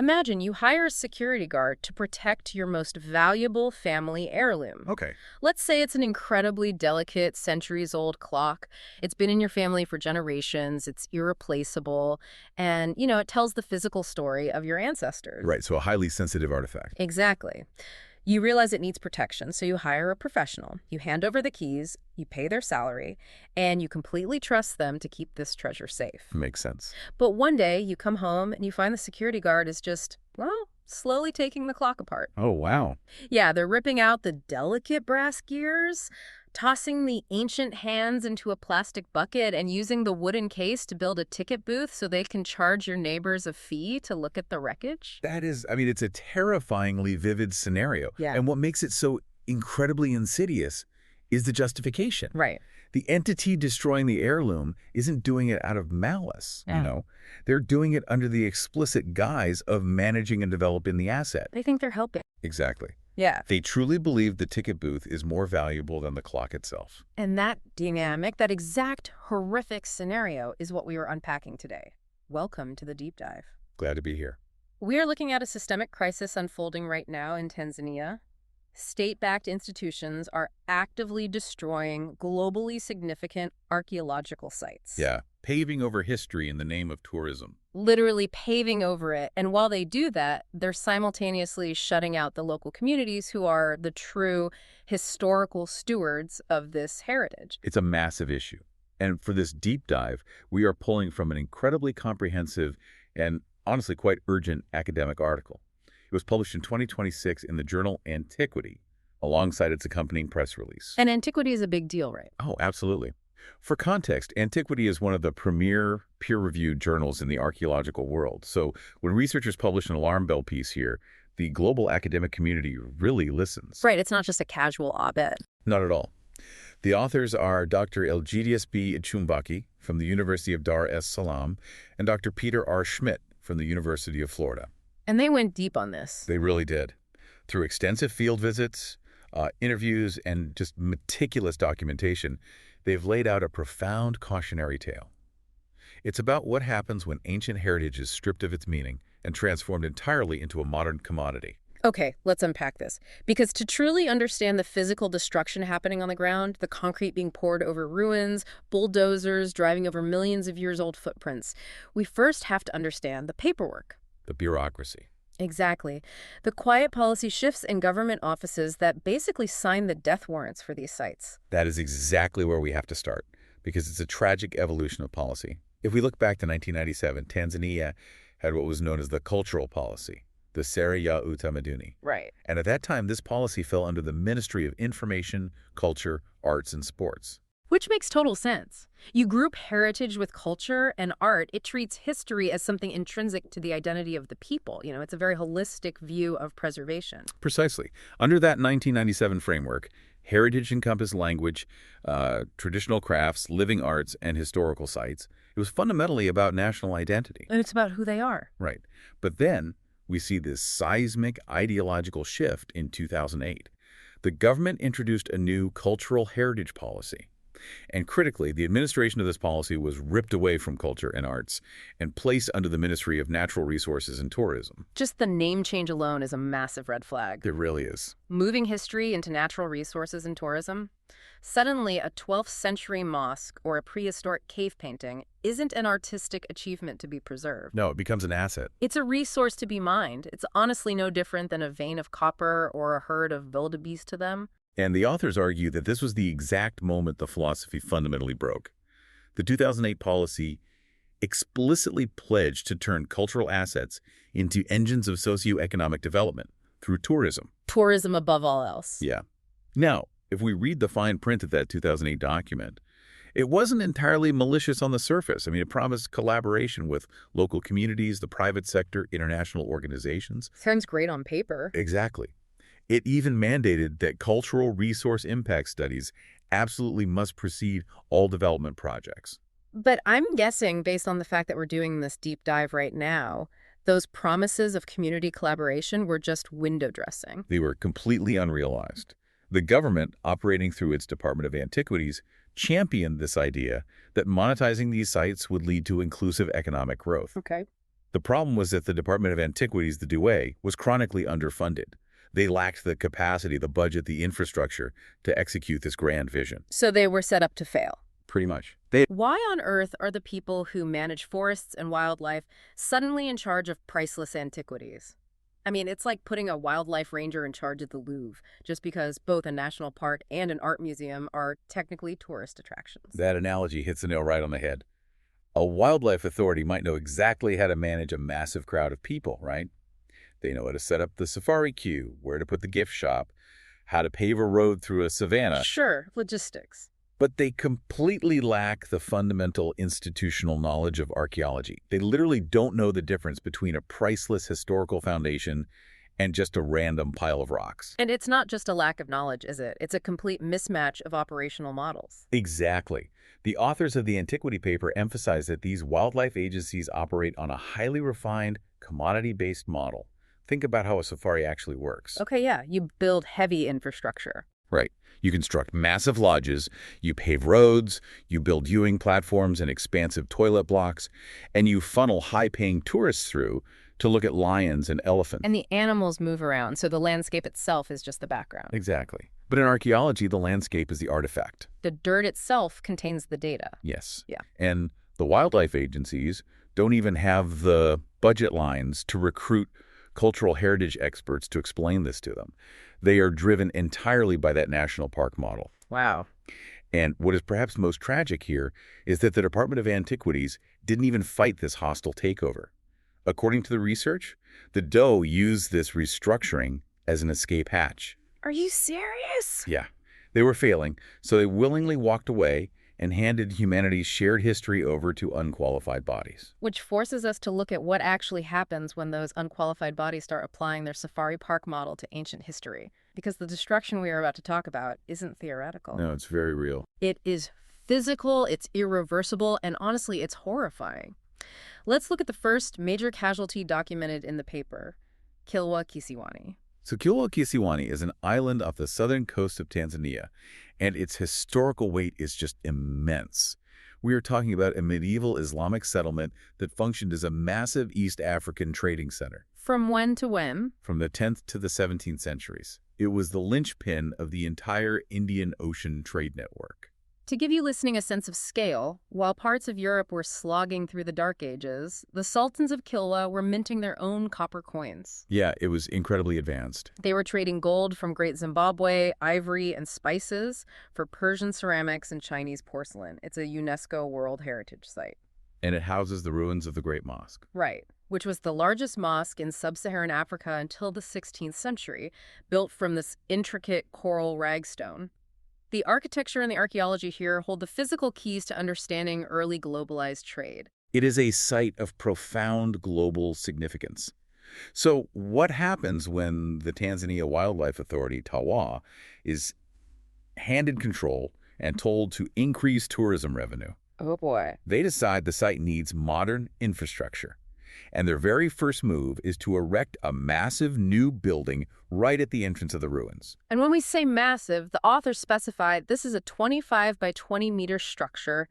Imagine you hire a security guard to protect your most valuable family heirloom. Okay. Let's say it's an incredibly delicate, centuries-old clock. It's been in your family for generations, it's irreplaceable, and, it tells the physical story of your ancestors. Right, so a highly sensitive artifact. Exactly. You realize it needs protection, so you hire a professional. You hand over the keys, you pay their salary, and you completely trust them to keep this treasure safe. Makes sense. But one day, you come home and you find the security guard is just, well, slowly taking the clock apart. Oh, wow. Yeah, they're ripping out the delicate brass gears, tossing the ancient hands into a plastic bucket, and using the wooden case to build a ticket booth so they can charge your neighbors a fee to look at the wreckage. That is, it's a terrifyingly vivid scenario. Yeah. And what makes it so incredibly insidious is the justification. Right. The entity destroying the heirloom isn't doing it out of malice, Yeah. They're doing it under the explicit guise of managing and developing the asset. They think they're helping. Exactly. Yeah. They truly believe the ticket booth is more valuable than the clock itself. And that dynamic, that exact horrific scenario is what we are unpacking today. Welcome to the deep dive. Glad to be here. We are looking at a systemic crisis unfolding right now in Tanzania. State-backed institutions are actively destroying globally significant archaeological sites. Yeah, paving over history in the name of tourism. Literally paving over it. And while they do that, they're simultaneously shutting out the local communities who are the true historical stewards of this heritage. It's a massive issue. And for this deep dive, we are pulling from an incredibly comprehensive and honestly quite urgent academic article. It was published in 2026 in the journal Antiquity, alongside its accompanying press release. And antiquity is a big deal, right? Oh, absolutely. For context, Antiquity is one of the premier peer-reviewed journals in the archaeological world. So when researchers publish an alarm bell piece here, the global academic community really listens. Right, it's not just a casual op-ed. Not at all. The authors are Dr. Elgidius B. Ichumbaki from the University of Dar es Salaam and Dr. Peter R. Schmidt from the University of Florida. And they went deep on this. They really did. Through extensive field visits, interviews, and just meticulous documentation, they've laid out a profound cautionary tale. It's about what happens when ancient heritage is stripped of its meaning and transformed entirely into a modern commodity. Okay, let's unpack this. Because to truly understand the physical destruction happening on the ground, the concrete being poured over ruins, bulldozers driving over millions of years old footprints, we first have to understand the paperwork. The bureaucracy. Exactly. The quiet policy shifts in government offices that basically sign the death warrants for these sites. That is exactly where we have to start, because it's a tragic evolution of policy. If we look back to 1997, Tanzania had what was known as the cultural policy, the Sera ya Utamaduni. Right. And at that time, this policy fell under the Ministry of Information, Culture, Arts, and Sports. Which makes total sense. You group heritage with culture and art, it treats history as something intrinsic to the identity of the people. It's a very holistic view of preservation. Precisely. Under that 1997 framework, heritage encompassed language, traditional crafts, living arts, and historical sites. It was fundamentally about national identity. And it's about who they are. Right. But then we see this seismic ideological shift in 2008. The government introduced a new cultural heritage policy. And critically, the administration of this policy was ripped away from culture and arts and placed under the Ministry of Natural Resources and Tourism. Just the name change alone is a massive red flag. It really is. Moving history into natural resources and tourism, suddenly a 12th century mosque or a prehistoric cave painting isn't an artistic achievement to be preserved. No, it becomes an asset. It's a resource to be mined. It's honestly no different than a vein of copper or a herd of wildebeest to them. And the authors argue that this was the exact moment the philosophy fundamentally broke. The 2008 policy explicitly pledged to turn cultural assets into engines of socioeconomic development through tourism. Tourism above all else. Yeah. Now, if we read the fine print of that 2008 document, it wasn't entirely malicious on the surface. It promised collaboration with local communities, the private sector, international organizations. Sounds great on paper. Exactly. It even mandated that cultural resource impact studies absolutely must precede all development projects. But I'm guessing, based on the fact that we're doing this deep dive right now, those promises of community collaboration were just window dressing. They were completely unrealized. The government, operating through its Department of Antiquities, championed this idea that monetizing these sites would lead to inclusive economic growth. Okay. The problem was that the Department of Antiquities, the DUE, was chronically underfunded. They lacked the capacity, the budget, the infrastructure to execute this grand vision. So they were set up to fail. Pretty much. They Why on earth are the people who manage forests and wildlife suddenly in charge of priceless antiquities? I mean, it's like putting a wildlife ranger in charge of the Louvre, just because both a national park and an art museum are technically tourist attractions. That analogy hits the nail right on the head. A wildlife authority might know exactly how to manage a massive crowd of people, right? They know how to set up the safari queue, where to put the gift shop, how to pave a road through a savanna. Sure, logistics. But they completely lack the fundamental institutional knowledge of archaeology. They literally don't know the difference between a priceless historical foundation and just a random pile of rocks. And it's not just a lack of knowledge, is it? It's a complete mismatch of operational models. Exactly. The authors of the antiquity paper emphasize that these wildlife agencies operate on a highly refined, commodity-based model. Think about how a safari actually works. Okay, yeah, you build heavy infrastructure. Right. You construct massive lodges, you pave roads, you build viewing platforms and expansive toilet blocks, and you funnel high-paying tourists through to look at lions and elephants. And the animals move around, so the landscape itself is just the background. Exactly. But in archaeology, the landscape is the artifact. The dirt itself contains the data. Yes. Yeah. And the wildlife agencies don't even have the budget lines to recruit cultural heritage experts to explain this to them. They are driven entirely by that national park model. Wow. And what is perhaps most tragic here is that the Department of Antiquities didn't even fight this hostile takeover. According to the research, the DOE used this restructuring as an escape hatch. Are you serious? Yeah, they were failing, so they willingly walked away and handed humanity's shared history over to unqualified bodies. Which forces us to look at what actually happens when those unqualified bodies start applying their safari park model to ancient history. Because the destruction we are about to talk about isn't theoretical. No, it's very real. It is physical, it's irreversible, and honestly, it's horrifying. Let's look at the first major casualty documented in the paper, Kilwa Kisiwani. So Kilwa Kisiwani is an island off the southern coast of Tanzania, and its historical weight is just immense. We are talking about a medieval Islamic settlement that functioned as a massive East African trading center. From when to when? From the 10th to the 17th centuries. It was the linchpin of the entire Indian Ocean trade network. To give you listening a sense of scale, while parts of Europe were slogging through the Dark Ages, the sultans of Kilwa were minting their own copper coins. Yeah, it was incredibly advanced. They were trading gold from Great Zimbabwe, ivory, and spices for Persian ceramics and Chinese porcelain. It's a UNESCO World Heritage Site. And it houses the ruins of the Great Mosque. Right, which was the largest mosque in sub-Saharan Africa until the 16th century, built from this intricate coral ragstone. The architecture and the archaeology here hold the physical keys to understanding early globalized trade. It is a site of profound global significance. So what happens when the Tanzania Wildlife Authority, TAWA, is handed control and told to increase tourism revenue? Oh boy. They decide the site needs modern infrastructure. And their very first move is to erect a massive new building right at the entrance of the ruins. And when we say massive, the authors specified this is a 25 by 20 meter structure.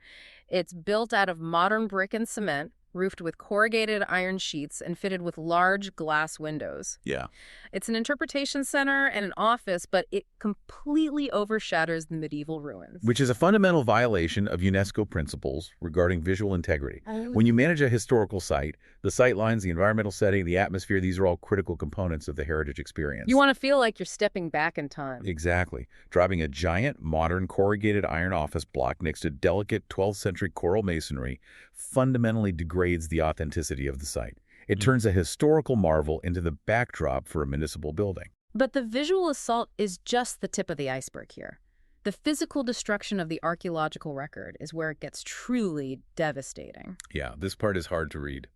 It's built out of modern brick and cement, roofed with corrugated iron sheets and fitted with large glass windows. Yeah. It's an interpretation center and an office, but it completely overshadows the medieval ruins. Which is a fundamental violation of UNESCO principles regarding visual integrity. When you manage a historical site, the sight lines, the environmental setting, the atmosphere, these are all critical components of the heritage experience. You want to feel like you're stepping back in time. Exactly. Driving a giant, modern, corrugated iron office block next to delicate 12th century coral masonry fundamentally degrades the authenticity of the site. It turns a historical marvel into the backdrop for a municipal building. But the visual assault is just the tip of the iceberg here. The physical destruction of the archaeological record is where it gets truly devastating. Yeah, this part is hard to read.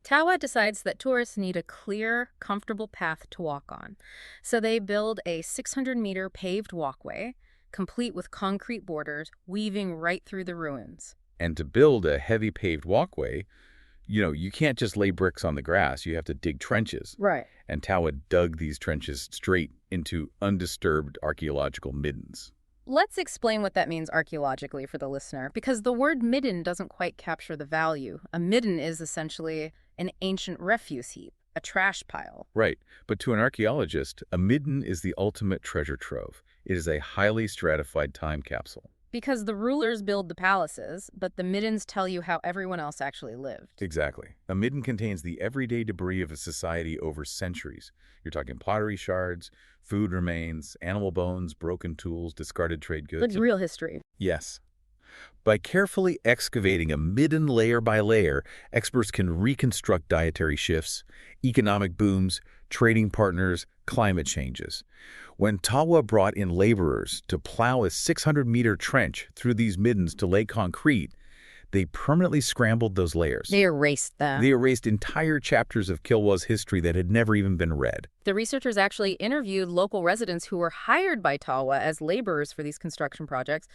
TAWA decides that tourists need a clear, comfortable path to walk on. So they build a 600-meter paved walkway, complete with concrete borders, weaving right through the ruins. And to build a heavy paved walkway, you can't just lay bricks on the grass. You have to dig trenches. Right. And TAWA dug these trenches straight into undisturbed archaeological middens. Let's explain what that means archaeologically for the listener, because the word midden doesn't quite capture the value. A midden is essentially an ancient refuse heap, a trash pile. Right. But to an archaeologist, a midden is the ultimate treasure trove. It is a highly stratified time capsule. Because the rulers build the palaces, but the middens tell you how everyone else actually lived. Exactly. A midden contains the everyday debris of a society over centuries. You're talking pottery shards, food remains, animal bones, broken tools, discarded trade goods. Like real history. Yes. By carefully excavating a midden layer by layer, experts can reconstruct dietary shifts, economic booms, trading partners, climate changes. When Tawa brought in laborers to plow a 600-meter trench through these middens to lay concrete, they permanently scrambled those layers. They erased them. They erased entire chapters of Kilwa's history that had never even been read. The researchers actually interviewed local residents who were hired by Tawa as laborers for these construction projects,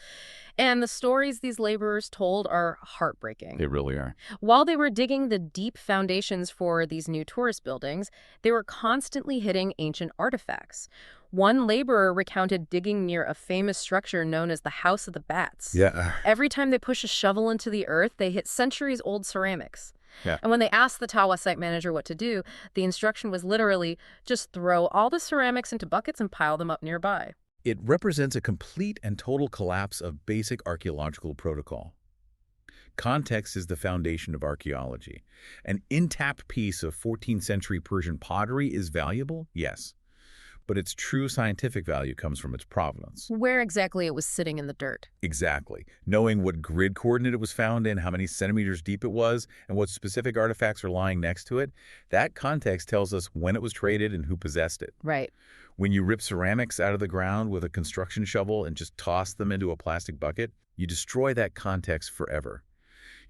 and the stories these laborers told are heartbreaking. They really are. While they were digging the deep foundations for these new tourist buildings, they were constantly hitting ancient artifacts. One laborer recounted digging near a famous structure known as the House of the Bats. Yeah. Every time they push a shovel into the earth, they hit centuries-old ceramics. Yeah. And when they asked the Tawa site manager what to do, the instruction was literally just throw all the ceramics into buckets and pile them up nearby. It represents a complete and total collapse of basic archaeological protocol. Context is the foundation of archaeology. An intact piece of 14th century Persian pottery is valuable, yes. But its true scientific value comes from its provenance. Where exactly it was sitting in the dirt. Exactly. Knowing what grid coordinate it was found in, how many centimeters deep it was, and what specific artifacts are lying next to it, that context tells us when it was traded and who possessed it. Right. When you rip ceramics out of the ground with a construction shovel and just toss them into a plastic bucket, you destroy that context forever.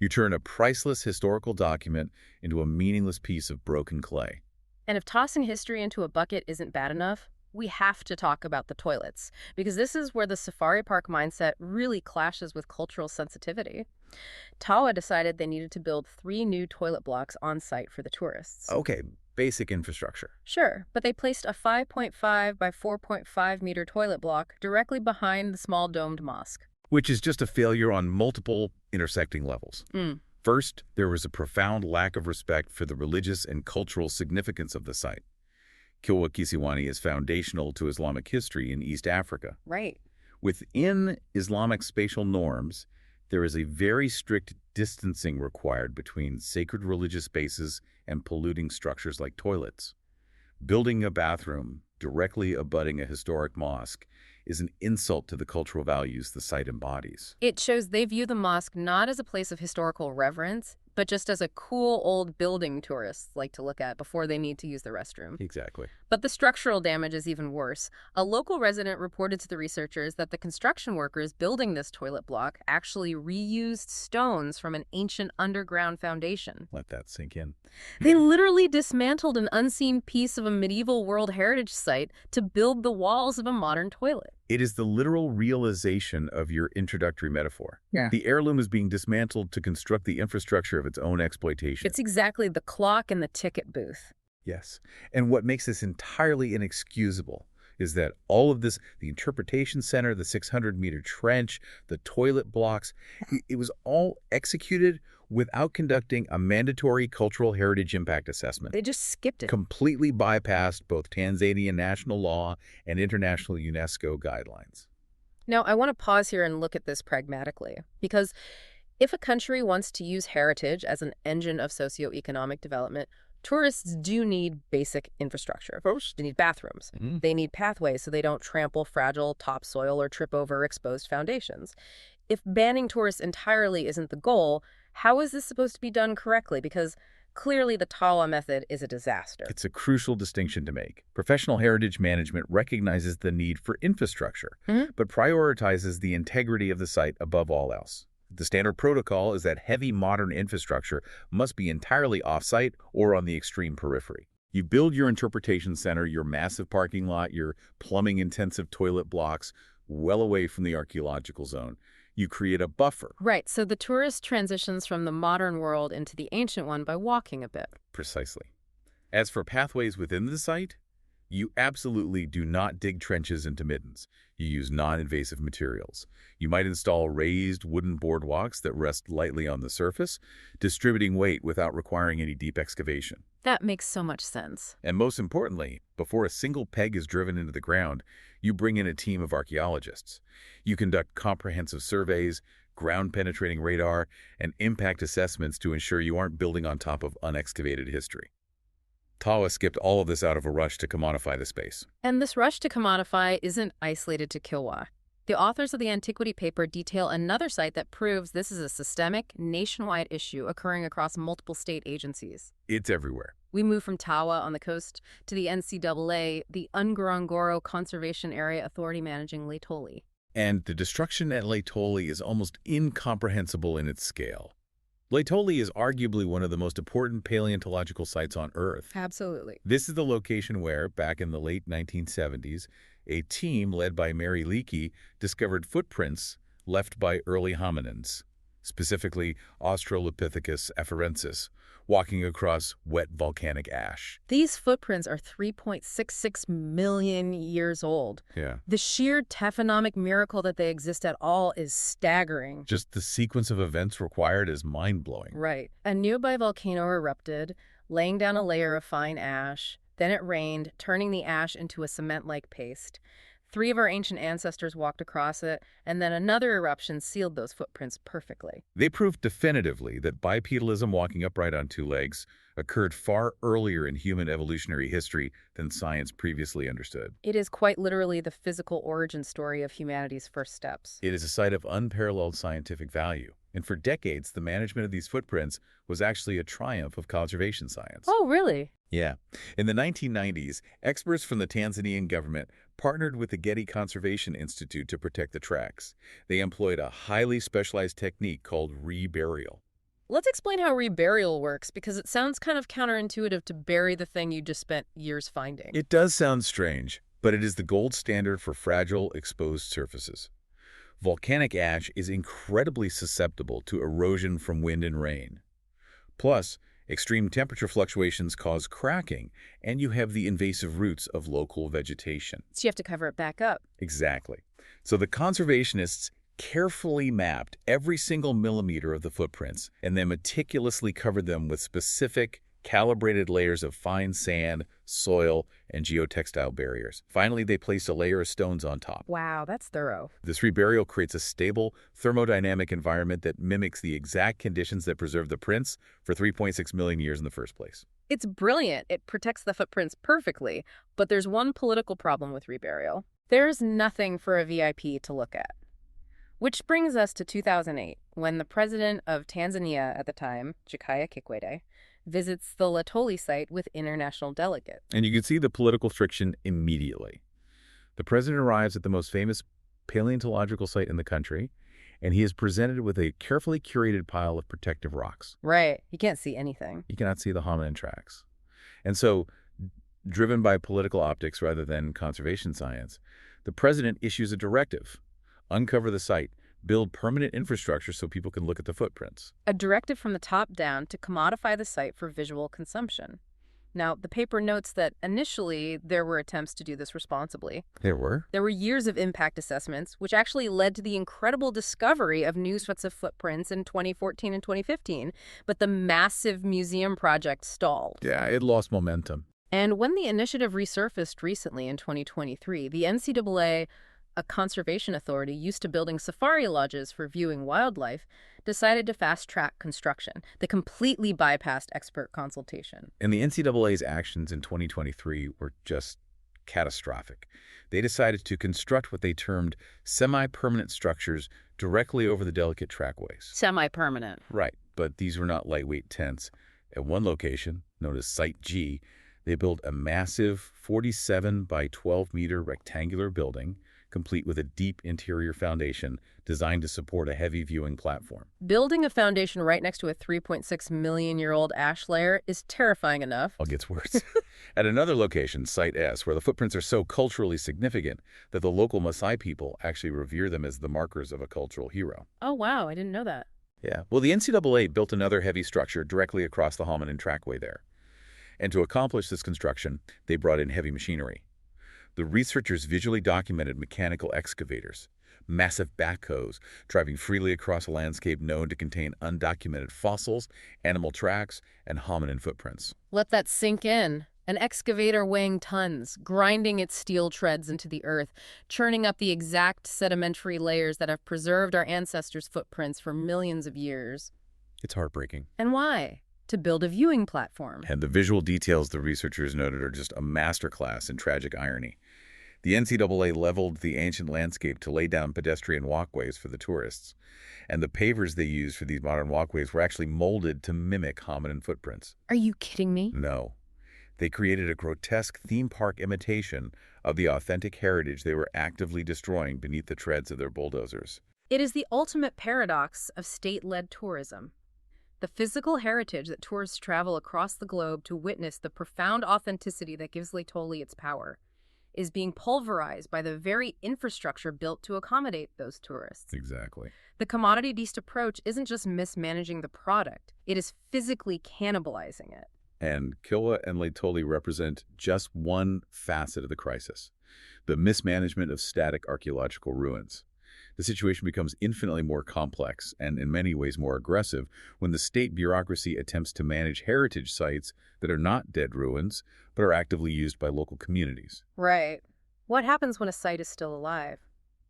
You turn a priceless historical document into a meaningless piece of broken clay. And if tossing history into a bucket isn't bad enough, we have to talk about the toilets, because this is where the safari park mindset really clashes with cultural sensitivity. Tawa decided they needed to build 3 new toilet blocks on site for the tourists. Okay, basic infrastructure. Sure, but they placed a 5.5 by 4.5 meter toilet block directly behind the small domed mosque. Which is just a failure on multiple intersecting levels. First, there was a profound lack of respect for the religious and cultural significance of the site. Kilwa Kisiwani is foundational to Islamic history in East Africa. Right. Within Islamic spatial norms, there is a very strict distancing required between sacred religious spaces and polluting structures like toilets. Building a bathroom directly abutting a historic mosque is an insult to the cultural values the site embodies. It shows they view the mosque not as a place of historical reverence, but just as a cool old building tourists like to look at before they need to use the restroom. Exactly. But the structural damage is even worse. A local resident reported to the researchers that the construction workers building this toilet block actually reused stones from an ancient underground foundation. Let that sink in. They literally dismantled an unseen piece of a medieval World Heritage Site to build the walls of a modern toilet. It is the literal realization of your introductory metaphor. Yeah. The heirloom is being dismantled to construct the infrastructure of its own exploitation. It's exactly the clock and the ticket booth. Yes. And what makes this entirely inexcusable is that all of this, the interpretation center, the 600-meter trench, the toilet blocks, it was all executed without conducting a mandatory cultural heritage impact assessment. They just skipped it. Completely bypassed both Tanzanian national law and international UNESCO guidelines. Now, I want to pause here and look at this pragmatically, because if a country wants to use heritage as an engine of socioeconomic development, tourists do need basic infrastructure. First, they need bathrooms. They need pathways so they don't trample fragile topsoil or trip over exposed foundations. If banning tourists entirely isn't the goal, how is this supposed to be done correctly? Because clearly the Tawa method is a disaster. It's a crucial distinction to make. Professional heritage management recognizes the need for infrastructure, but prioritizes the integrity of the site above all else. The standard protocol is that heavy modern infrastructure must be entirely off-site or on the extreme periphery. You build your interpretation center, your massive parking lot, your plumbing-intensive toilet blocks well away from the archaeological zone. You create a buffer. Right, so the tourist transitions from the modern world into the ancient one by walking a bit. Precisely. As for pathways within the site, You absolutely do not dig trenches into middens. You use non-invasive materials. You might install raised wooden boardwalks that rest lightly on the surface, distributing weight without requiring any deep excavation. That makes so much sense. And most importantly, before a single peg is driven into the ground, you bring in a team of archaeologists. You conduct comprehensive surveys, ground-penetrating radar, and impact assessments to ensure you aren't building on top of unexcavated history. Tawa skipped all of this out of a rush to commodify the space. And this rush to commodify isn't isolated to Kilwa. The authors of the antiquity paper detail another site that proves this is a systemic, nationwide issue occurring across multiple state agencies. It's everywhere. We move from Tawa on the coast to the NCAA, the Ngorongoro Conservation Area Authority managing Laetoli. And the destruction at Laetoli is almost incomprehensible in its scale. Laetoli is arguably one of the most important paleontological sites on Earth. Absolutely. This is the location where, back in the late 1970s, a team led by Mary Leakey discovered footprints left by early hominins, specifically Australopithecus afarensis, walking across wet volcanic ash. These footprints are 3.66 million years old. Yeah. The sheer taphonomic miracle that they exist at all is staggering. Just the sequence of events required is mind-blowing. Right. A nearby volcano erupted, laying down a layer of fine ash. Then it rained, turning the ash into a cement-like paste. 3 of our ancient ancestors walked across it, and then another eruption sealed those footprints perfectly. They proved definitively that bipedalism, walking upright on 2 legs, occurred far earlier in human evolutionary history than science previously understood. It is quite literally the physical origin story of humanity's first steps. It is a site of unparalleled scientific value, and for decades, the management of these footprints was actually a triumph of conservation science. Oh, really? Yeah. In the 1990s, experts from the Tanzanian government partnered with the Getty Conservation Institute to protect the tracks. They employed a highly specialized technique called reburial. Let's explain how reburial works, because it sounds kind of counterintuitive to bury the thing you just spent years finding. It does sound strange, but it is the gold standard for fragile, exposed surfaces. Volcanic ash is incredibly susceptible to erosion from wind and rain. Plus, extreme temperature fluctuations cause cracking, and you have the invasive roots of local vegetation. So you have to cover it back up. Exactly. So the conservationists carefully mapped every single millimeter of the footprints and then meticulously covered them with specific, calibrated layers of fine sand, soil, and geotextile barriers. Finally, they placed a layer of stones on top. Wow, that's thorough. This reburial creates a stable, thermodynamic environment that mimics the exact conditions that preserved the prints for 3.6 million years in the first place. It's brilliant. It protects the footprints perfectly. But there's one political problem with reburial. There's nothing for a VIP to look at. Which brings us to 2008, when the president of Tanzania at the time, Jakaya Kikwete, visits the Laetoli site with international delegates. And you can see the political friction immediately. The president arrives at the most famous paleontological site in the country, and he is presented with a carefully curated pile of protective rocks. Right. You can't see anything. You cannot see the hominin tracks. And so, driven by political optics rather than conservation science, the president issues a directive: uncover the site, build permanent infrastructure so people can look at the footprints. A directive from the top down to commodify the site for visual consumption. Now, the paper notes that initially there were attempts to do this responsibly. There were? There were years of impact assessments, which actually led to the incredible discovery of new sets of footprints in 2014 and 2015, but the massive museum project stalled. Yeah, it lost momentum. And when the initiative resurfaced recently in 2023, the NCAA, a conservation authority used to building safari lodges for viewing wildlife, decided to fast-track construction that completely bypassed expert consultation. And the NCAA's actions in 2023 were just catastrophic. They decided to construct what they termed semi-permanent structures directly over the delicate trackways. Semi-permanent. Right, but these were not lightweight tents. At one location, known as Site G, they built a massive 47 by 12 meter rectangular building, complete with a deep interior foundation designed to support a heavy viewing platform. Building a foundation right next to a 3.6 million-year-old ash layer is terrifying enough. It gets worse. At another location, Site S, where the footprints are so culturally significant that the local Maasai people actually revere them as the markers of a cultural hero. Oh, wow, I didn't know that. Yeah, well, the NCAA built another heavy structure directly across the hominin trackway there. And to accomplish this construction, they brought in heavy machinery. The researchers visually documented mechanical excavators, massive backhoes driving freely across a landscape known to contain undocumented fossils, animal tracks, and hominin footprints. Let that sink in. An excavator weighing tons, grinding its steel treads into the earth, churning up the exact sedimentary layers that have preserved our ancestors' footprints for millions of years. It's heartbreaking. And why? To build a viewing platform. And the visual details the researchers noted are just a masterclass in tragic irony. The NCAA leveled the ancient landscape to lay down pedestrian walkways for the tourists, and the pavers they used for these modern walkways were actually molded to mimic hominin footprints. Are you kidding me? No. They created a grotesque theme park imitation of the authentic heritage they were actively destroying beneath the treads of their bulldozers. It is the ultimate paradox of state-led tourism. The physical heritage that tourists travel across the globe to witness the profound authenticity that gives Laetoli its power is being pulverized by the very infrastructure built to accommodate those tourists. Exactly. The commodity-based approach isn't just mismanaging the product, it is physically cannibalizing it. And Kilwa and Laetoli represent just one facet of the crisis, the mismanagement of static archaeological ruins. The situation becomes infinitely more complex and in many ways more aggressive when the state bureaucracy attempts to manage heritage sites that are not dead ruins, but are actively used by local communities. Right. What happens when a site is still alive?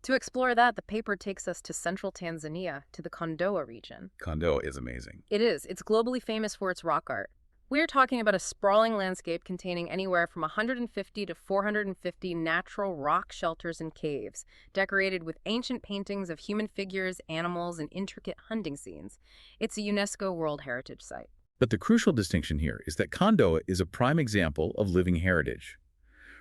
To explore that, the paper takes us to central Tanzania, to the Kondoa region. Kondoa is amazing. It is. It's globally famous for its rock art. We're talking about a sprawling landscape containing anywhere from 150 to 450 natural rock shelters and caves, decorated with ancient paintings of human figures, animals, and intricate hunting scenes. It's a UNESCO World Heritage Site. But the crucial distinction here is that Kondoa is a prime example of living heritage.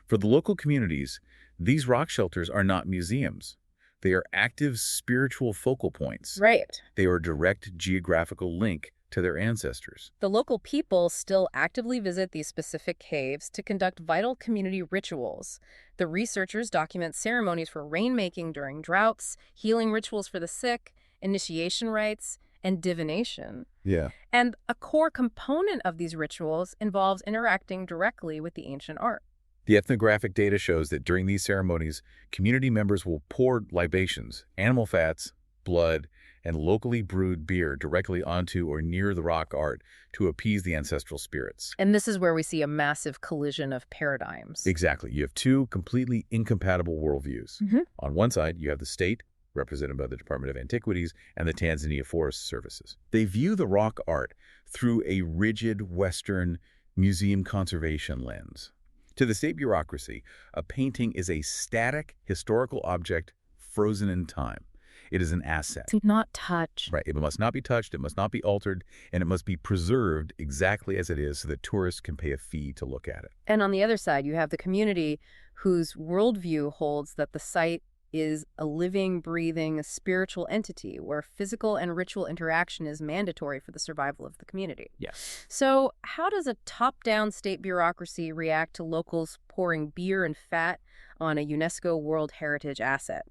For the local communities, these rock shelters are not museums. They are active spiritual focal points. Right. They are a direct geographical link to their ancestors. The local people still actively visit these specific caves to conduct vital community rituals. The researchers document ceremonies for rainmaking during droughts, healing rituals for the sick, initiation rites, and divination. Yeah. And a core component of these rituals involves interacting directly with the ancient art. The ethnographic data shows that during these ceremonies, community members will pour libations, animal fats, blood, and locally brewed beer directly onto or near the rock art to appease the ancestral spirits. And this is where we see a massive collision of paradigms. Exactly. You have two completely incompatible worldviews. Mhm. On one side, you have the state, represented by the Department of Antiquities and the Tanzania Forest Services. They view the rock art through a rigid Western museum conservation lens. To the state bureaucracy, a painting is a static historical object frozen in time. It is an asset. Do not touch. Right. It must not be touched, it must not be altered, and it must be preserved exactly as it is so that tourists can pay a fee to look at it. And on the other side, you have the community whose worldview holds that the site is a living, breathing, spiritual entity where physical and ritual interaction is mandatory for the survival of the community. Yes. So how does a top-down state bureaucracy react to locals pouring beer and fat on a UNESCO World Heritage asset?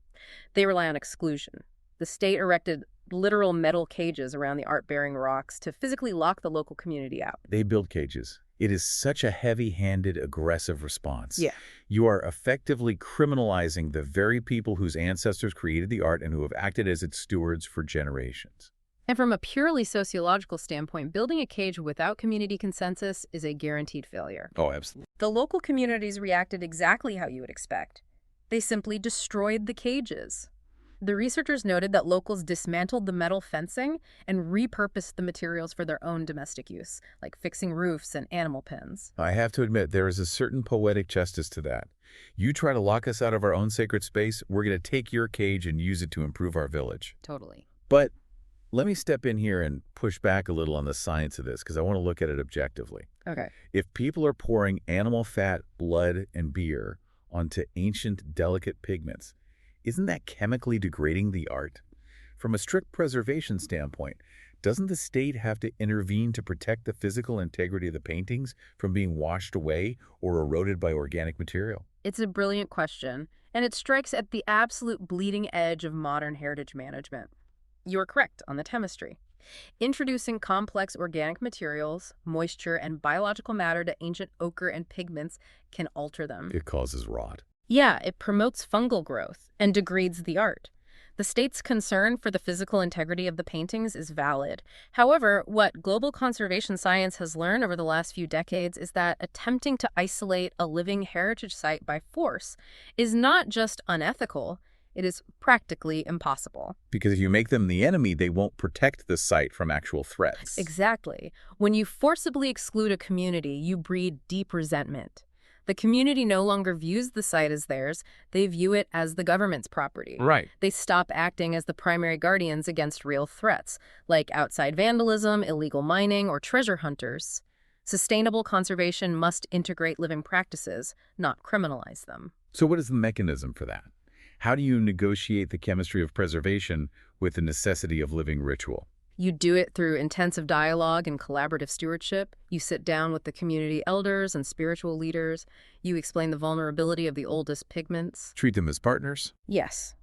They rely on exclusion. The state erected literal metal cages around the art-bearing rocks to physically lock the local community out. They build cages. It is such a heavy-handed, aggressive response. Yeah. You are effectively criminalizing the very people whose ancestors created the art and who have acted as its stewards for generations. And from a purely sociological standpoint, building a cage without community consensus is a guaranteed failure. Oh, absolutely. The local communities reacted exactly how you would expect. They simply destroyed the cages. The researchers noted that locals dismantled the metal fencing and repurposed the materials for their own domestic use, like fixing roofs and animal pens. I have to admit, there is a certain poetic justice to that. You try to lock us out of our own sacred space, we're going to take your cage and use it to improve our village. Totally. But let me step in here and push back a little on the science of this, because I want to look at it objectively. Okay. If people are pouring animal fat, blood, and beer onto ancient, delicate pigments, isn't that chemically degrading the art? From a strict preservation standpoint, doesn't the state have to intervene to protect the physical integrity of the paintings from being washed away or eroded by organic material? It's a brilliant question, and it strikes at the absolute bleeding edge of modern heritage management. You are correct on the chemistry. Introducing complex organic materials, moisture, and biological matter to ancient ochre and pigments can alter them. It causes rot. Yeah, it promotes fungal growth and degrades the art. The state's concern for the physical integrity of the paintings is valid. However, what global conservation science has learned over the last few decades is that attempting to isolate a living heritage site by force is not just unethical, it is practically impossible. Because if you make them the enemy, they won't protect the site from actual threats. Exactly. When you forcibly exclude a community, you breed deep resentment. The community no longer views the site as theirs, they view it as the government's property. Right. They stop acting as the primary guardians against real threats, like outside vandalism, illegal mining, or treasure hunters. Sustainable conservation must integrate living practices, not criminalize them. So what is the mechanism for that? How do you negotiate the chemistry of preservation with the necessity of living ritual? You do it through intensive dialogue and collaborative stewardship. You sit down with the community elders and spiritual leaders. You explain the vulnerability of the oldest pigments. Treat them as partners? Yes.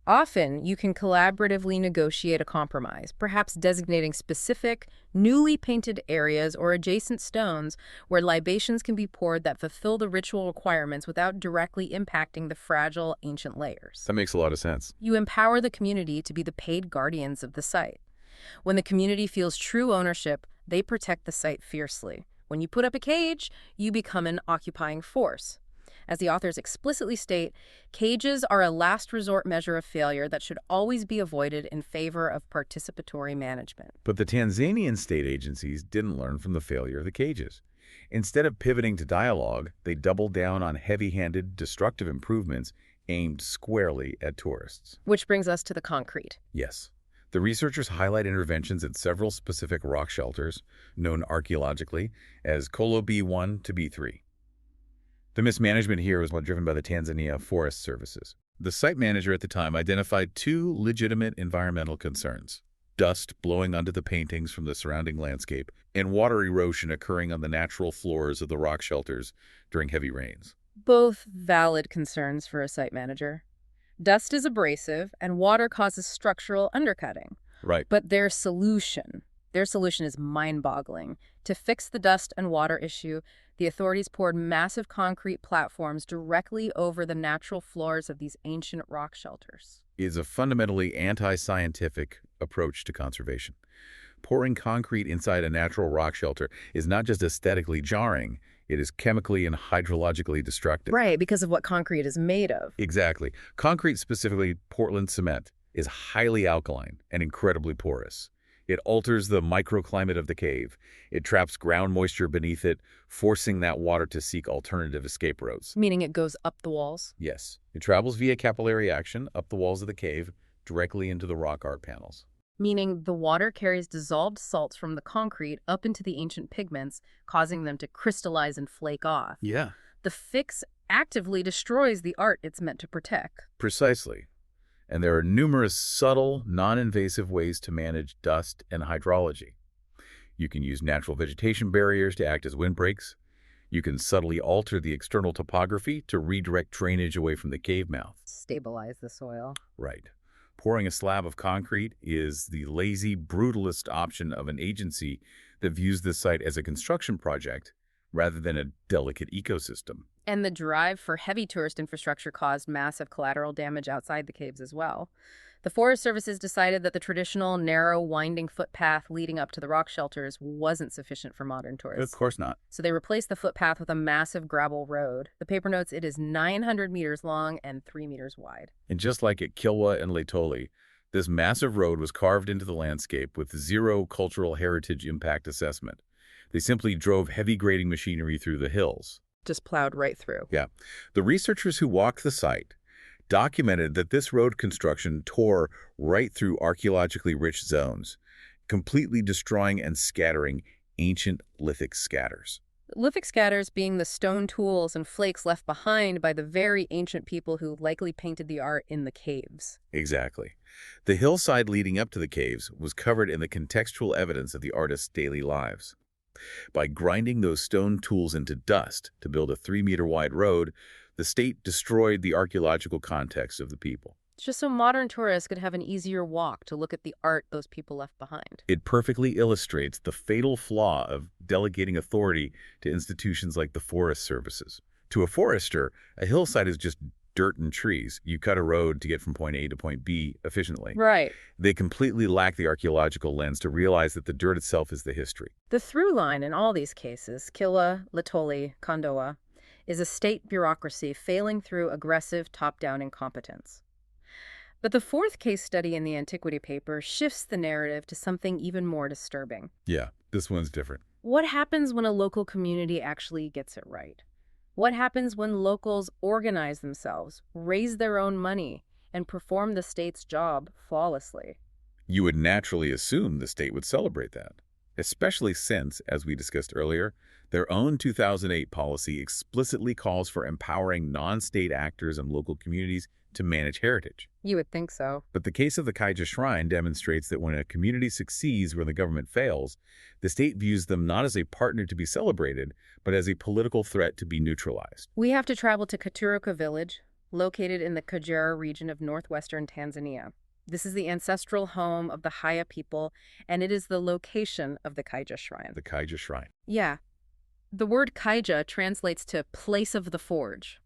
Often, you can collaboratively negotiate a compromise, perhaps designating specific, newly painted areas or adjacent stones where libations can be poured that fulfill the ritual requirements without directly impacting the fragile ancient layers. That makes a lot of sense. You empower the community to be the paid guardians of the site. When the community feels true ownership, they protect the site fiercely. When you put up a cage, you become an occupying force. As the authors explicitly state, cages are a last resort measure of failure that should always be avoided in favor of participatory management. But the Tanzanian state agencies didn't learn from the failure of the cages. Instead of pivoting to dialogue, they doubled down on heavy-handed, destructive improvements aimed squarely at tourists. Which brings us to the concrete. Yes. The researchers highlight interventions at several specific rock shelters, known archaeologically as Kolo B1 to B3. The mismanagement here was driven by the Tanzania Forest Services. The site manager at the time identified two legitimate environmental concerns: dust blowing onto the paintings from the surrounding landscape and water erosion occurring on the natural floors of the rock shelters during heavy rains. Both valid concerns for a site manager. Dust is abrasive, and water causes structural undercutting. Right. But their solution is mind-boggling. To fix the dust and water issue, the authorities poured massive concrete platforms directly over the natural floors of these ancient rock shelters. Is a fundamentally anti-scientific approach to conservation. Pouring concrete inside a natural rock shelter is not just aesthetically jarring, it is chemically and hydrologically destructive. Right, because of what concrete is made of. Exactly. Concrete, specifically Portland cement, is highly alkaline and incredibly porous. It alters the microclimate of the cave. It traps ground moisture beneath it, forcing that water to seek alternative escape routes. Meaning it goes up the walls? Yes. It travels via capillary action up the walls of the cave, directly into the rock art panels. Meaning the water carries dissolved salts from the concrete up into the ancient pigments, causing them to crystallize and flake off. Yeah. The fix actively destroys the art it's meant to protect. Precisely. And there are numerous subtle, non-invasive ways to manage dust and hydrology. You can use natural vegetation barriers to act as windbreaks. You can subtly alter the external topography to redirect drainage away from the cave mouth. Stabilize the soil. Right. Pouring a slab of concrete is the lazy, brutalist option of an agency that views this site as a construction project rather than a delicate ecosystem. And the drive for heavy tourist infrastructure caused massive collateral damage outside the caves as well. The Forest Services decided that the traditional, narrow, winding footpath leading up to the rock shelters wasn't sufficient for modern tourists. Of course not. So they replaced the footpath with a massive gravel road. The paper notes it is 900 meters long and 3 meters wide. And just like at Kilwa and Laetoli, this massive road was carved into the landscape with zero cultural heritage impact assessment. They simply drove heavy grading machinery through the hills. Just plowed right through. Yeah. The researchers who walked the site documented that this road construction tore right through archaeologically rich zones, completely destroying and scattering ancient lithic scatters. Lithic scatters being the stone tools and flakes left behind by the very ancient people who likely painted the art in the caves. Exactly. The hillside leading up to the caves was covered in the contextual evidence of the artists' daily lives. By grinding those stone tools into dust to build a 3-meter wide road, the state destroyed the archaeological context of the people. Just so modern tourists could have an easier walk to look at the art those people left behind. It perfectly illustrates the fatal flaw of delegating authority to institutions like the Forest Services. To a forester, a hillside is just dirt and trees. You cut a road to get from point A to point B efficiently. Right. They completely lack the archaeological lens to realize that the dirt itself is the history. The through line in all these cases, Kilwa, Latoli, Kondoa, is a state bureaucracy failing through aggressive top-down incompetence. But the fourth case study in the antiquity paper shifts the narrative to something even more disturbing. Yeah, this one's different. What happens when a local community actually gets it right? What happens when locals organize themselves, raise their own money, and perform the state's job flawlessly? You would naturally assume the state would celebrate that, especially since, as we discussed earlier, their own 2008 policy explicitly calls for empowering non-state actors and local communities to manage heritage. You would think so. But the case of the Kaija Shrine demonstrates that when a community succeeds where the government fails, the state views them not as a partner to be celebrated, but as a political threat to be neutralized. We have to travel to Katuruka village, located in the Kagera region of northwestern Tanzania. This is the ancestral home of the Haya people, and it is the location of the Kaija Shrine. The Kaija Shrine. Yeah. The word Kaija translates to place of the forge.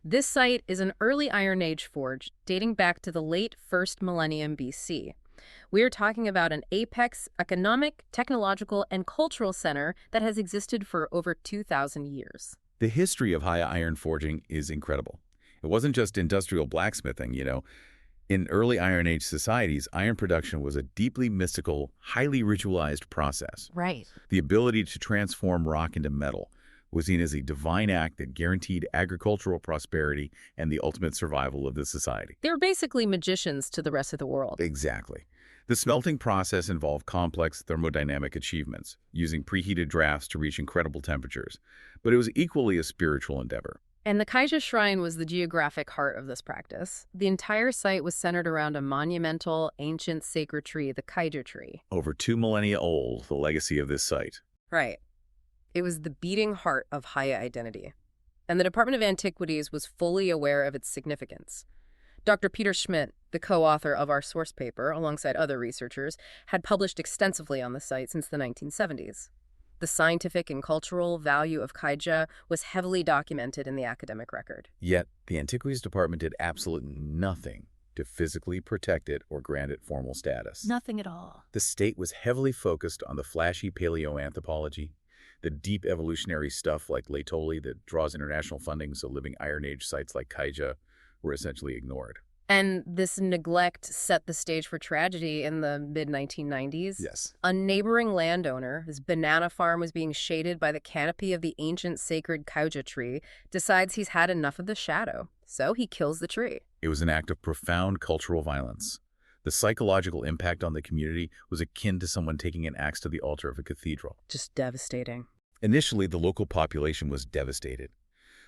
This site is an early Iron Age forge dating back to the late 1st millennium BC. We are talking about an apex economic, technological, and cultural center that has existed for over 2,000 years. The history of Haya iron forging is incredible. It wasn't just industrial blacksmithing, you know. In early Iron Age societies, iron production was a deeply mystical, highly ritualized process. Right. The ability to transform rock into metal was seen as a divine act that guaranteed agricultural prosperity and the ultimate survival of the society. They're basically magicians to the rest of the world. Exactly. The smelting process involved complex thermodynamic achievements, using preheated drafts to reach incredible temperatures, but it was equally a spiritual endeavor. And the Kaija Shrine was the geographic heart of this practice. The entire site was centered around a monumental, ancient sacred tree, the Kaija tree. Over 2 millennia old, the legacy of this site. Right. It was the beating heart of Haya identity. And the Department of Antiquities was fully aware of its significance. Dr. Peter Schmidt, the co-author of our source paper, alongside other researchers, had published extensively on the site since the 1970s. The scientific and cultural value of Kaija was heavily documented in the academic record. Yet, the Antiquities Department did absolutely nothing to physically protect it or grant it formal status. Nothing at all. The state was heavily focused on the flashy paleoanthropology, the deep evolutionary stuff like Latoli that draws international funding, so living Iron Age sites like Kaija were essentially ignored. And this neglect set the stage for tragedy in the mid-1990s. Yes. A neighboring landowner, whose banana farm was being shaded by the canopy of the ancient sacred Kaija tree, decides he's had enough of the shadow, so he kills the tree. It was an act of profound cultural violence. The psychological impact on the community was akin to someone taking an axe to the altar of a cathedral. Just devastating. Initially, the local population was devastated.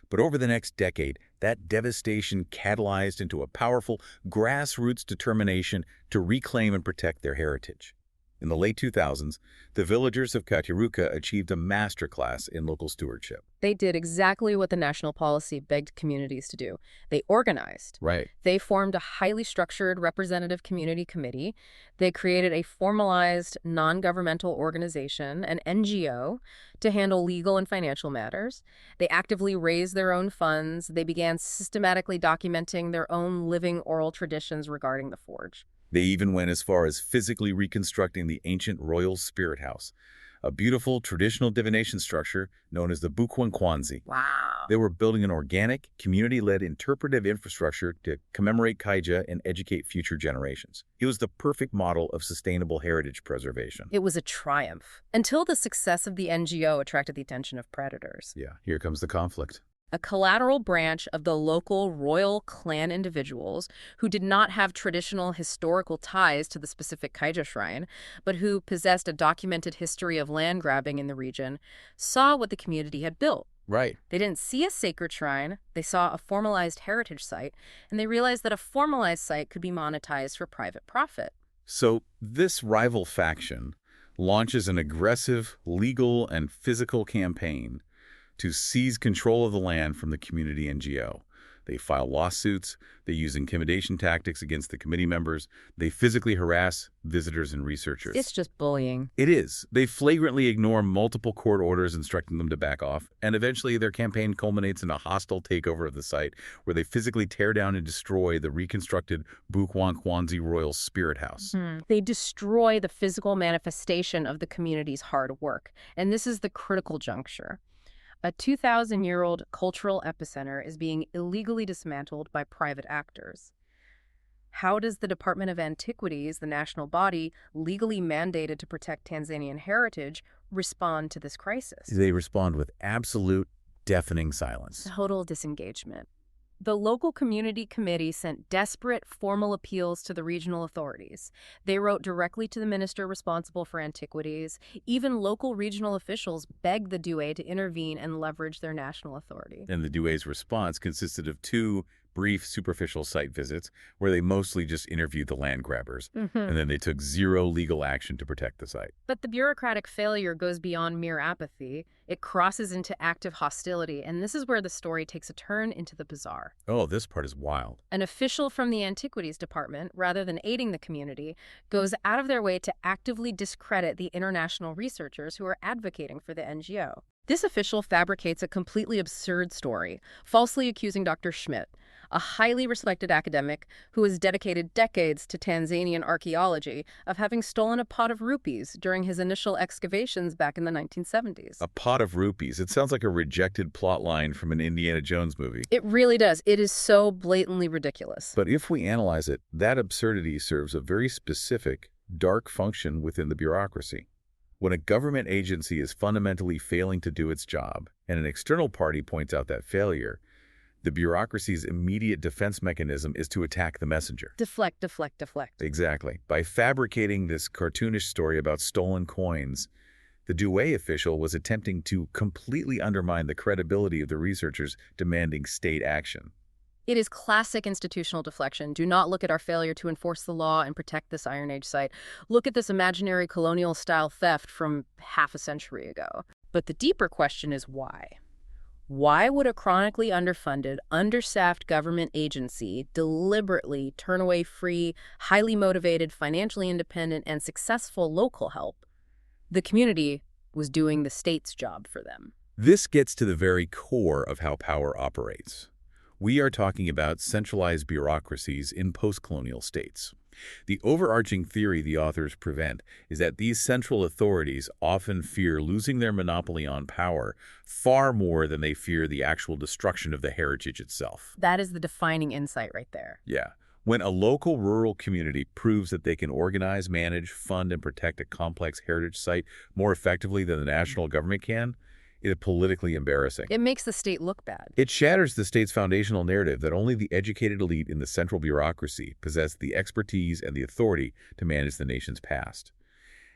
But over the next decade, that devastation catalyzed into a powerful grassroots determination to reclaim and protect their heritage. In the late 2000s, the villagers of Katuruka achieved a masterclass in local stewardship. They did exactly what the national policy begged communities to do. They organized. Right. They formed a highly structured representative community committee. They created a formalized non-governmental organization, an NGO, to handle legal and financial matters. They actively raised their own funds. They began systematically documenting their own living oral traditions regarding the forge. They even went as far as physically reconstructing the ancient royal spirit house, a beautiful traditional divination structure known as the Bukwankwanzi. Wow. They were building an organic, community-led interpretive infrastructure to commemorate Kaija and educate future generations. It was the perfect model of sustainable heritage preservation. It was a triumph, until the success of the NGO attracted the attention of predators. Yeah, here comes the conflict. A collateral branch of the local royal clan individuals who did not have traditional historical ties to the specific Kaija shrine, but who possessed a documented history of land grabbing in the region, saw what the community had built. Right. They didn't see a sacred shrine, they saw a formalized heritage site, and they realized that a formalized site could be monetized for private profit. So this rival faction launches an aggressive legal and physical campaign to seize control of the land from the community NGO. They file lawsuits, they use intimidation tactics against the committee members, they physically harass visitors and researchers. It's just bullying. It is. They flagrantly ignore multiple court orders instructing them to back off, and eventually their campaign culminates in a hostile takeover of the site where they physically tear down and destroy the reconstructed Bukwankwanzi Royal Spirit House. They destroy the physical manifestation of the community's hard work, and this is the critical juncture. A 2,000-year-old cultural epicenter is being illegally dismantled by private actors. How does the Department of Antiquities, the national body legally mandated to protect Tanzanian heritage, respond to this crisis? They respond with absolute, deafening silence. Total disengagement. The local community committee sent desperate formal appeals to the regional authorities. They wrote directly to the minister responsible for antiquities. Even local regional officials begged the Douay to intervene and leverage their national authority. And the Douay's response consisted of 2 brief superficial site visits where they mostly just interviewed the land grabbers, and then they took 0 legal action to protect the site. But the bureaucratic failure goes beyond mere apathy. It crosses into active hostility, and this is where the story takes a turn into the bizarre. Oh, this part is wild. An official from the Antiquities Department, rather than aiding the community, goes out of their way to actively discredit the international researchers who are advocating for the NGO. This official fabricates a completely absurd story, falsely accusing Dr. Schmidt, a highly respected academic who has dedicated decades to Tanzanian archaeology, of having stolen a pot of rupees during his initial excavations back in the 1970s. A pot of rupees. It sounds like a rejected plot line from an Indiana Jones movie. It really does. It is so blatantly ridiculous. But if we analyze it, that absurdity serves a very specific, dark function within the bureaucracy. When a government agency is fundamentally failing to do its job, and an external party points out that failure, the bureaucracy's immediate defense mechanism is to attack the messenger. Deflect, deflect, deflect. Exactly. By fabricating this cartoonish story about stolen coins, the Douay official was attempting to completely undermine the credibility of the researchers demanding state action. It is classic institutional deflection. Do not look at our failure to enforce the law and protect this Iron Age site. Look at this imaginary colonial-style theft from half a century ago. But the deeper question is why? Why would a chronically underfunded, understaffed government agency deliberately turn away free, highly motivated, financially independent, and successful local help? The community was doing the state's job for them. This gets to the very core of how power operates. We are talking about centralized bureaucracies in post-colonial states. The overarching theory the authors present is that these central authorities often fear losing their monopoly on power far more than they fear the actual destruction of the heritage itself. That is the defining insight right there. Yeah. When a local rural community proves that they can organize, manage, fund, and protect a complex heritage site more effectively than the national government can, it is politically embarrassing. It makes the state look bad. It shatters the state's foundational narrative that only the educated elite in the central bureaucracy possess the expertise and the authority to manage the nation's past.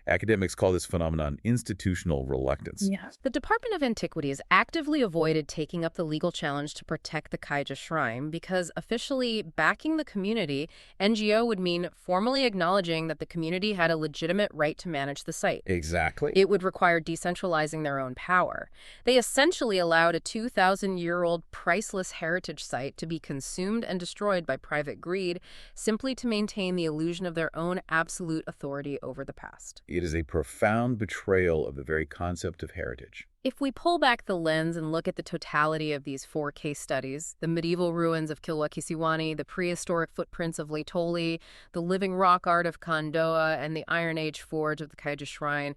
Academics call this phenomenon institutional reluctance. Yes. The Department of Antiquities actively avoided taking up the legal challenge to protect the Kaija Shrine because officially backing the community, NGO would mean formally acknowledging that the community had a legitimate right to manage the site. Exactly. It would require decentralizing their own power. They essentially allowed a 2,000-year-old priceless heritage site to be consumed and destroyed by private greed simply to maintain the illusion of their own absolute authority over the past. It is a profound betrayal of the very concept of heritage. If we pull back the lens and look at the totality of these 4 case studies, the medieval ruins of Kilwa Kisiwani, the prehistoric footprints of Laetoli, the living rock art of Kondoa, and the Iron Age forge of the Kaija Shrine,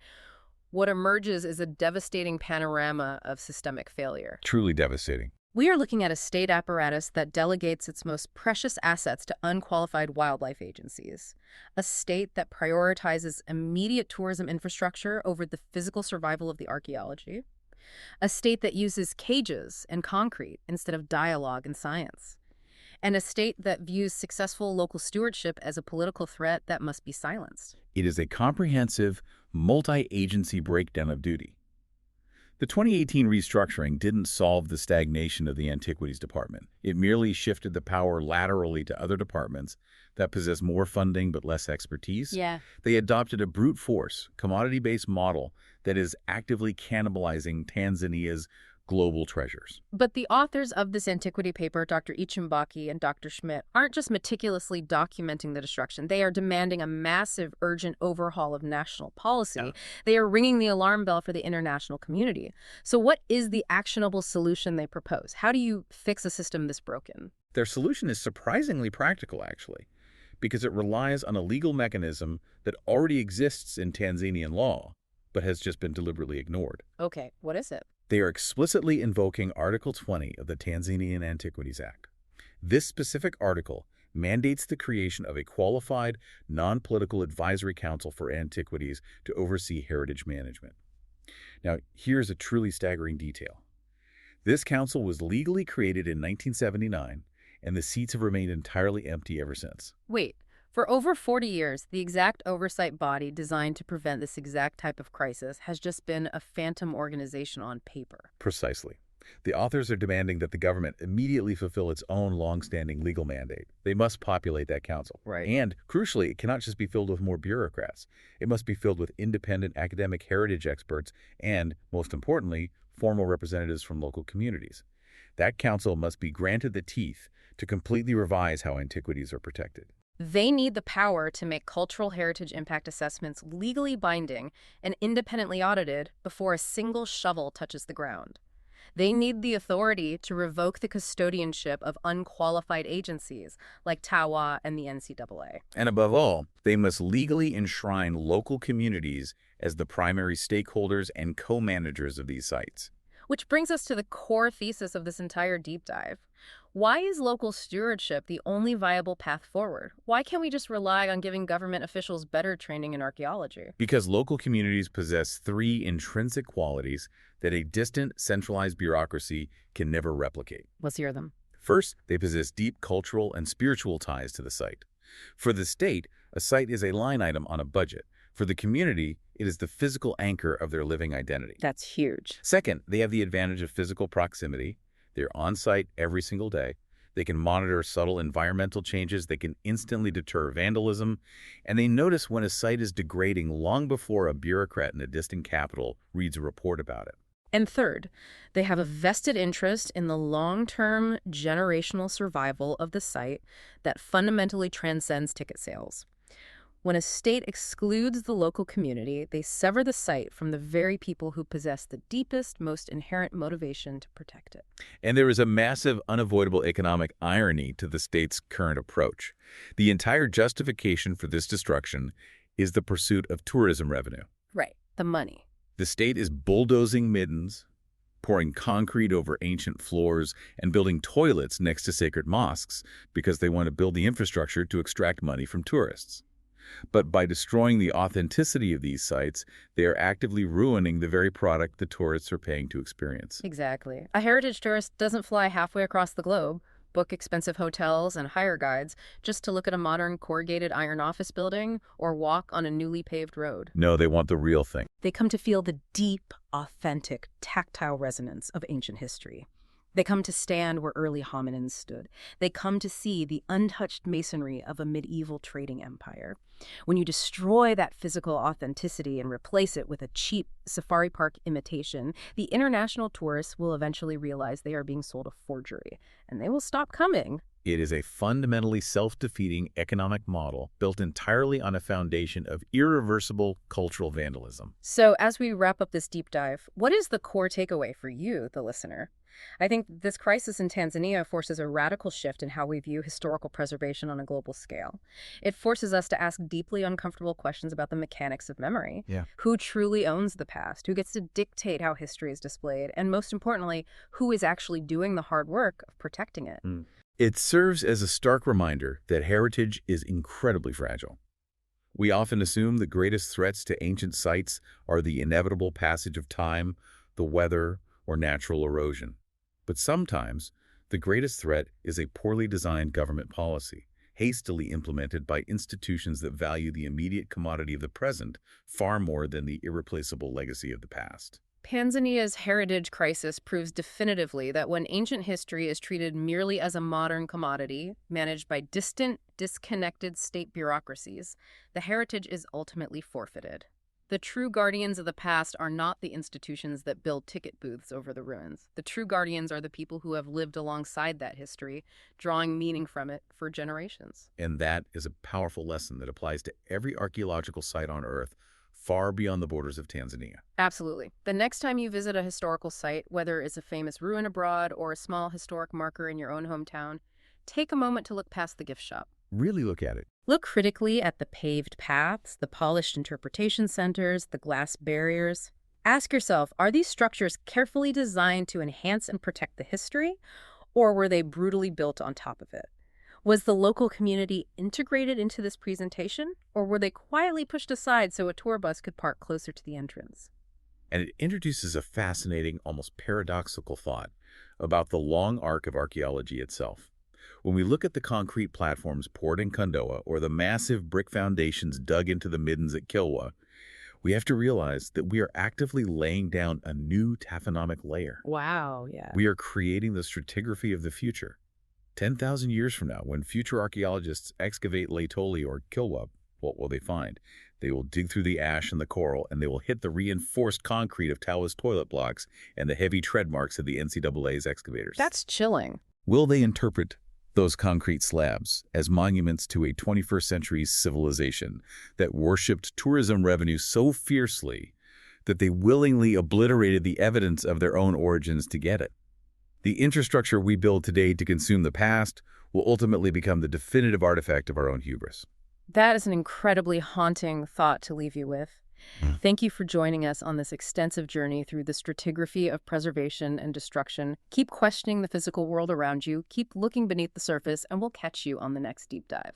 what emerges is a devastating panorama of systemic failure. Truly devastating. We are looking at a state apparatus that delegates its most precious assets to unqualified wildlife agencies, a state that prioritizes immediate tourism infrastructure over the physical survival of the archaeology, a state that uses cages and concrete instead of dialogue and science, and a state that views successful local stewardship as a political threat that must be silenced. It is a comprehensive, multi-agency breakdown of duty. The 2018 restructuring didn't solve the stagnation of the Antiquities Department. It merely shifted the power laterally to other departments that possess more funding but less expertise. Yeah. They adopted a brute force, commodity-based model that is actively cannibalizing Tanzania's global treasures. But the authors of this antiquity paper, Dr. Ichimbaki and Dr. Schmidt, aren't just meticulously documenting the destruction. They are demanding a massive, urgent overhaul of national policy. Yeah. They are ringing the alarm bell for the international community. So what is the actionable solution they propose? How do you fix a system this broken? Their solution is surprisingly practical, actually, because it relies on a legal mechanism that already exists in Tanzanian law, but has just been deliberately ignored. Okay, what is it? They are explicitly invoking Article 20 of the Tanzanian Antiquities Act. This specific article mandates the creation of a qualified, non-political advisory council for antiquities to oversee heritage management. Now, here's a truly staggering detail. This council was legally created in 1979, and the seats have remained entirely empty ever since. Wait, for over 40 years, the exact oversight body designed to prevent this exact type of crisis has just been a phantom organization on paper. Precisely. The authors are demanding that the government immediately fulfill its own long-standing legal mandate. They must populate that council. Right. And, crucially, it cannot just be filled with more bureaucrats. It must be filled with independent academic heritage experts and, most importantly, formal representatives from local communities. That council must be granted the teeth to completely revise how antiquities are protected. They need the power to make cultural heritage impact assessments legally binding and independently audited before a single shovel touches the ground. They need the authority to revoke the custodianship of unqualified agencies like TAWA and the NCAA. And above all, they must legally enshrine local communities as the primary stakeholders and co-managers of these sites. Which brings us to the core thesis of this entire deep dive. Why is local stewardship the only viable path forward? Why can't we just rely on giving government officials better training in archaeology? Because local communities possess three intrinsic qualities that a distant, centralized bureaucracy can never replicate. Let's hear them. First, they possess deep cultural and spiritual ties to the site. For the state, a site is a line item on a budget. For the community, it is the physical anchor of their living identity. That's huge. Second, they have the advantage of physical proximity. They're on site every single day. They can monitor subtle environmental changes. They can instantly deter vandalism. And they notice when a site is degrading long before a bureaucrat in a distant capital reads a report about it. And third, they have a vested interest in the long-term generational survival of the site that fundamentally transcends ticket sales. When a state excludes the local community, they sever the site from the very people who possess the deepest, most inherent motivation to protect it. And there is a massive, unavoidable economic irony to the state's current approach. The entire justification for this destruction is the pursuit of tourism revenue. Right, the money. The state is bulldozing middens, pouring concrete over ancient floors, and building toilets next to sacred mosques because they want to build the infrastructure to extract money from tourists. But by destroying the authenticity of these sites, they are actively ruining the very product the tourists are paying to experience. Exactly. A heritage tourist doesn't fly halfway across the globe, book expensive hotels and hire guides just to look at a modern corrugated iron office building or walk on a newly paved road. No, they want the real thing. They come to feel the deep, authentic, tactile resonance of ancient history. They come to stand where early hominins stood. They come to see the untouched masonry of a medieval trading empire. When you destroy that physical authenticity and replace it with a cheap safari park imitation, the international tourists will eventually realize they are being sold a forgery, and they will stop coming. It is a fundamentally self-defeating economic model built entirely on a foundation of irreversible cultural vandalism. So as we wrap up this deep dive, what is the core takeaway for you, the listener? I think this crisis in Tanzania forces a radical shift in how we view historical preservation on a global scale. It forces us to ask deeply uncomfortable questions about the mechanics of memory. Yeah. Who truly owns the past? Who gets to dictate how history is displayed? And most importantly, who is actually doing the hard work of protecting it? It serves as a stark reminder that heritage is incredibly fragile. We often assume the greatest threats to ancient sites are the inevitable passage of time, the weather, or natural erosion. But sometimes, the greatest threat is a poorly designed government policy, hastily implemented by institutions that value the immediate commodity of the present far more than the irreplaceable legacy of the past. Tanzania's heritage crisis proves definitively that when ancient history is treated merely as a modern commodity, managed by distant, disconnected state bureaucracies, the heritage is ultimately forfeited. The true guardians of the past are not the institutions that build ticket booths over the ruins. The true guardians are the people who have lived alongside that history, drawing meaning from it for generations. And that is a powerful lesson that applies to every archaeological site on Earth, far beyond the borders of Tanzania. Absolutely. The next time you visit a historical site, whether it's a famous ruin abroad or a small historic marker in your own hometown, take a moment to look past the gift shop. Really look at it. Look critically at the paved paths, the polished interpretation centers, the glass barriers. Ask yourself, are these structures carefully designed to enhance and protect the history, or were they brutally built on top of it? Was the local community integrated into this presentation, or were they quietly pushed aside so a tour bus could park closer to the entrance? And it introduces a fascinating, almost paradoxical thought about the long arc of archaeology itself. When we look at the concrete platforms poured in Kondoa or the massive brick foundations dug into the middens at Kilwa, we have to realize that we are actively laying down a new taphonomic layer. Wow, yeah. We are creating the stratigraphy of the future. 10,000 years from now, when future archaeologists excavate Laetoli or Kilwa, what will they find? They will dig through the ash and the coral, and they will hit the reinforced concrete of Tawa's toilet blocks and the heavy tread marks of the NCAA's excavators. That's chilling. Will they interpret those concrete slabs as monuments to a 21st century civilization that worshipped tourism revenue so fiercely that they willingly obliterated the evidence of their own origins to get it? The infrastructure we build today to consume the past will ultimately become the definitive artifact of our own hubris. That is an incredibly haunting thought to leave you with. Thank you for joining us on this extensive journey through the stratigraphy of preservation and destruction. Keep questioning the physical world around you, keep looking beneath the surface, and we'll catch you on the next deep dive.